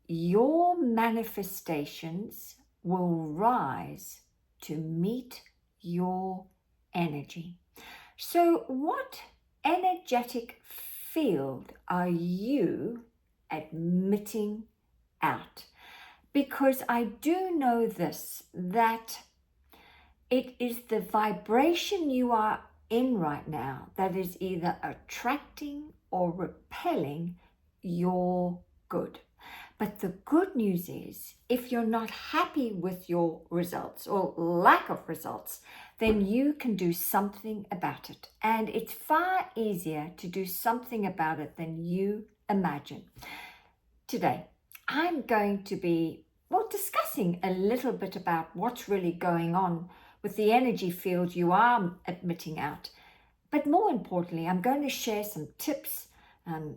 your manifestations will rise to meet your energy. So what energetic field are you admitting out? Because I do know this, that it is the vibration you are in right now that is either attracting or repelling your good. But the good news is, if you're not happy with your results or lack of results, then you can do something about it. And it's far easier to do something about it than you imagine. Today, I'm going to be discussing a little bit about what's really going on with the energy field you are admitting out. But more importantly, I'm going to share some tips,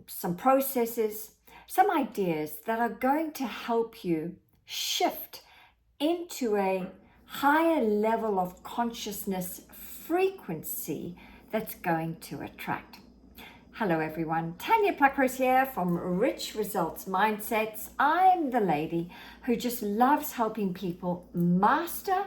some processes, some ideas that are going to help you shift into a higher level of consciousness frequency that's going to attract. Hello everyone, Tanya Pluckers here from Rich Results Mindsets. I'm the lady who just loves helping people master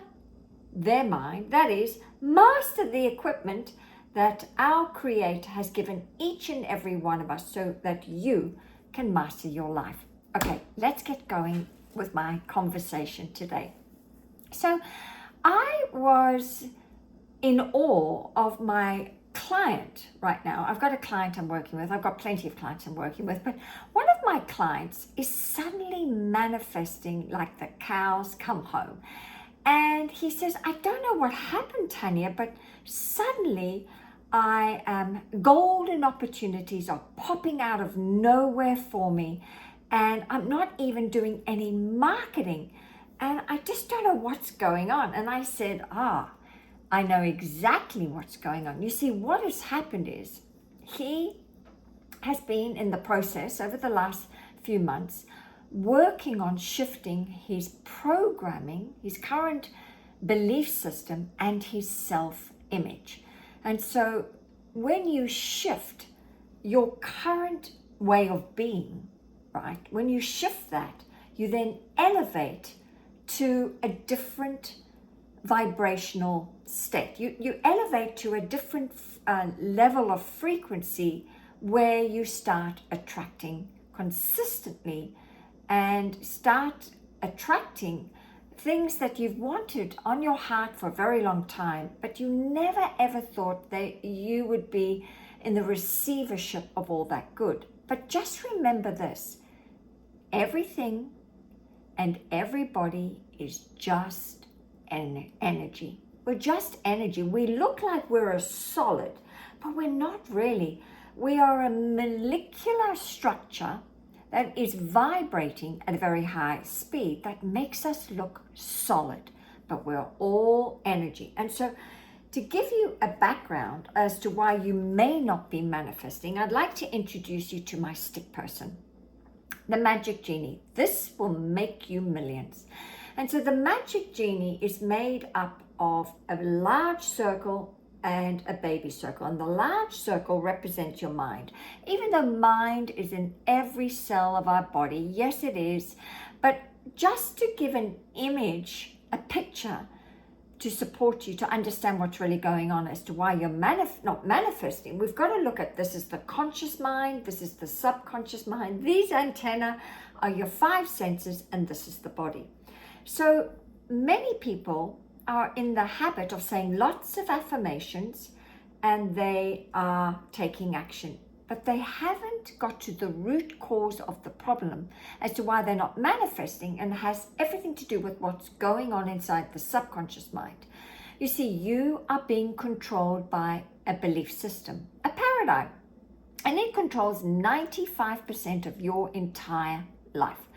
their mind, that is, master the equipment that our Creator has given each and every one of us so that you can master your life. Okay, let's get going with my conversation today. So I was in awe of my client right now. I've got a client I'm working with. I've got plenty of clients I'm working with, but one of my clients is suddenly manifesting like the cows come home. And he says, I don't know what happened, Tanya, but suddenly golden opportunities are popping out of nowhere for me. And I'm not even doing any marketing. And I just don't know what's going on. And I said, I know exactly what's going on. You see, what has happened is he has been in the process over the last few months working on shifting his programming, his current belief system, and his self-image. And so when you shift your current way of being, right, when you shift that, you then elevate to a different vibrational state. You elevate to a different level of frequency where you start attracting consistently and start attracting things that you've wanted on your heart for a very long time, but you never ever thought that you would be in the receivership of all that good. But just remember this, everything and everybody is just energy. We're just energy. We look like we're a solid, but we're not really. We are a molecular structure that is vibrating at a very high speed that makes us look solid, but we're all energy. And so to give you a background as to why you may not be manifesting, I'd like to introduce you to my stick person, the magic genie. This will make you millions. And so the magic genie is made up of a large circle and a baby circle. And the large circle represents your mind. Even though mind is in every cell of our body, yes it is, but just to give an image, a picture to support you to understand what's really going on as to why you're not manifesting, we've got to look at this is the conscious mind, this is the subconscious mind, these antennae are your 5 senses, and this is the body. So many people are in the habit of saying lots of affirmations and they are taking action, but they haven't got to the root cause of the problem as to why they're not manifesting, and it has everything to do with what's going on inside the subconscious mind. You see, you are being controlled by a belief system, a paradigm, and it controls 95% of your entire life.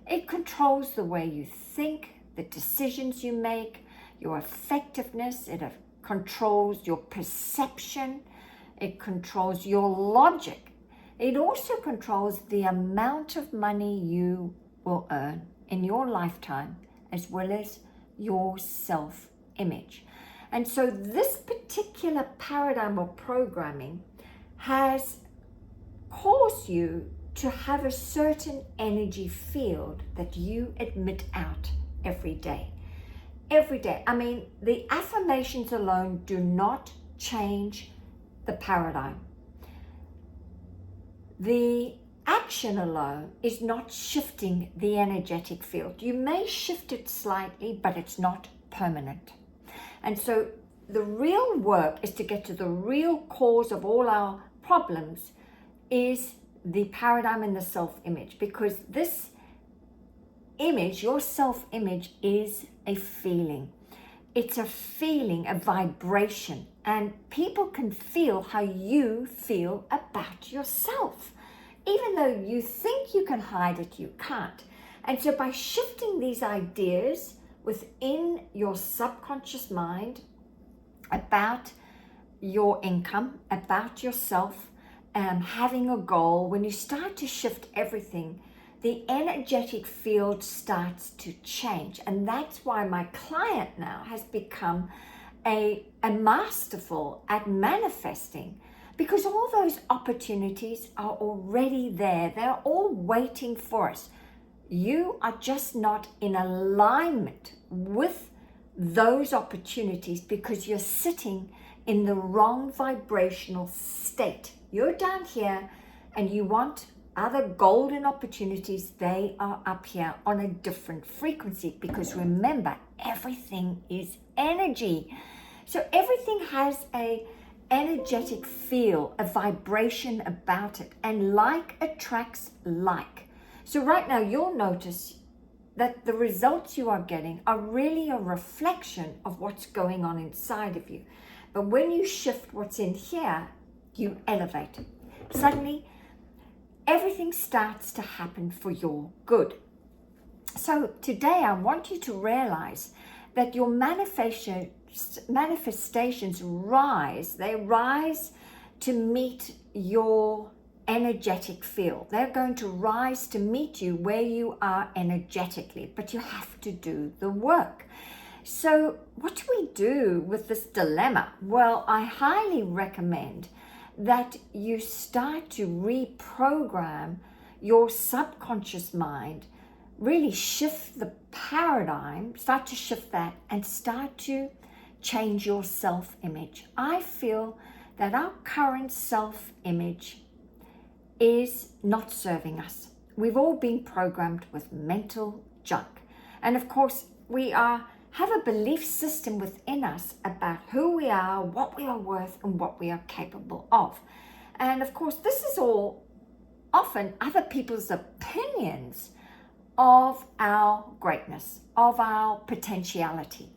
It controls the way you think, the decisions you make, your effectiveness. It controls your perception. It controls your logic. It also controls the amount of money you will earn in your lifetime, as well as your self-image. And so this particular paradigm of programming has caused you to have a certain energy field that you emit out every day. Every day. I mean, the affirmations alone do not change the paradigm. The action alone is not shifting the energetic field. You may shift it slightly, but it's not permanent. And so the real work is to get to the real cause of all our problems, is the paradigm and the self-image, because this image, your self-image, is a feeling. It's a feeling, a vibration, and people can feel how you feel about yourself. Even though you think you can hide it, you can't. And so by shifting these ideas within your subconscious mind about your income, about yourself, having a goal, when you start to shift everything, the energetic field starts to change. And that's why my client now has become a masterful at manifesting, because all those opportunities are already there. They're all waiting for us. You are just not in alignment with those opportunities because you're sitting in the wrong vibrational state. You're down here and you want other golden opportunities. They are up here on a different frequency, because remember, everything is energy. So everything has a energetic feel, a vibration about it, and like attracts like. So right now you'll notice that the results you are getting are really a reflection of what's going on inside of you. But when you shift what's in here, you elevate it. Suddenly, everything starts to happen for your good. So today I want you to realize that your manifestations rise. They rise to meet your energetic field. They're going to rise to meet you where you are energetically, but you have to do the work. So what do we do with this dilemma? Well, I highly recommend that you start to reprogram your subconscious mind, really shift the paradigm, start to shift that, and start to change your self-image. I feel that our current self-image is not serving us. We've all been programmed with mental junk. And of course, we have a belief system within us about who we are, what we are worth, and what we are capable of. And of course, this is all often other people's opinions of our greatness, of our potentiality.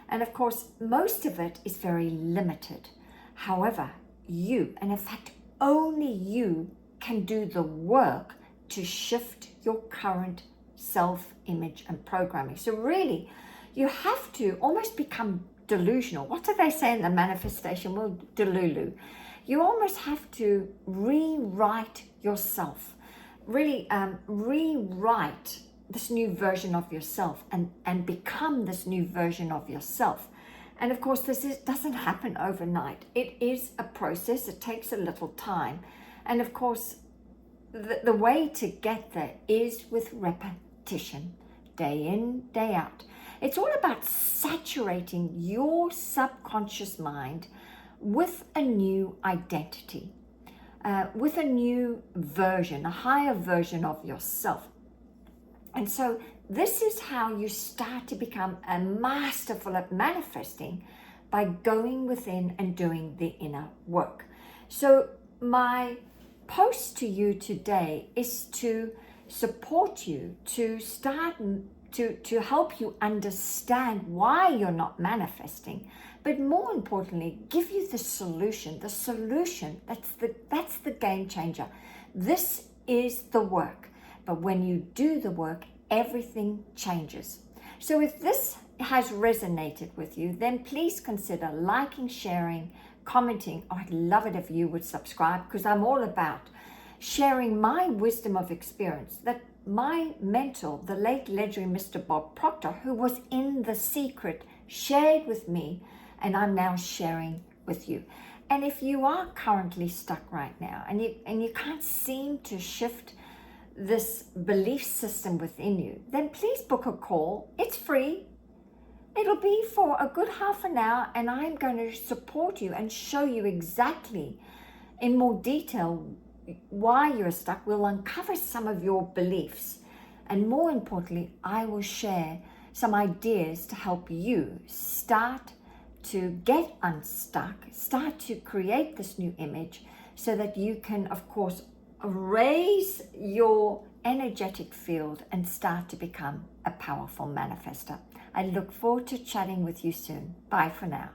And of course, most of it is very limited. However, you, and in fact, only you, can do the work to shift your current self-image and programming. So really, you have to almost become delusional. What do they say in the manifestation world? Delulu. You almost have to rewrite yourself, really rewrite this new version of yourself and become this new version of yourself. And of course, doesn't happen overnight. It is a process. It takes a little time. And of course, the way to get there is with repetition, day in, day out. It's all about saturating your subconscious mind with a new identity, with a new version, a higher version of yourself. And so this is how you start to become a masterful at manifesting, by going within and doing the inner work. So my post to you today is to support you, to start to help you understand why you're not manifesting, but more importantly, give you the solution. The solution, that's the game changer. This is the work. But when you do the work, everything changes. So if this has resonated with you, then please consider liking, sharing, commenting. Oh, I'd love it if you would subscribe, because I'm all about sharing my wisdom of experience that my mentor, the late legendary Mr. Bob Proctor, who was in The Secret, shared with me, and I'm now sharing with you. And if you are currently stuck right now and you can't seem to shift this belief system within you, then please book a call. It's free. It'll be for a good half an hour, and I'm going to support you and show you exactly in more detail why you're stuck. We'll uncover some of your beliefs, and more importantly, I will share some ideas to help you start to get unstuck, start to create this new image, so that you can, of course, raise your energetic field and start to become a powerful manifester. I look forward to chatting with you soon. Bye for now.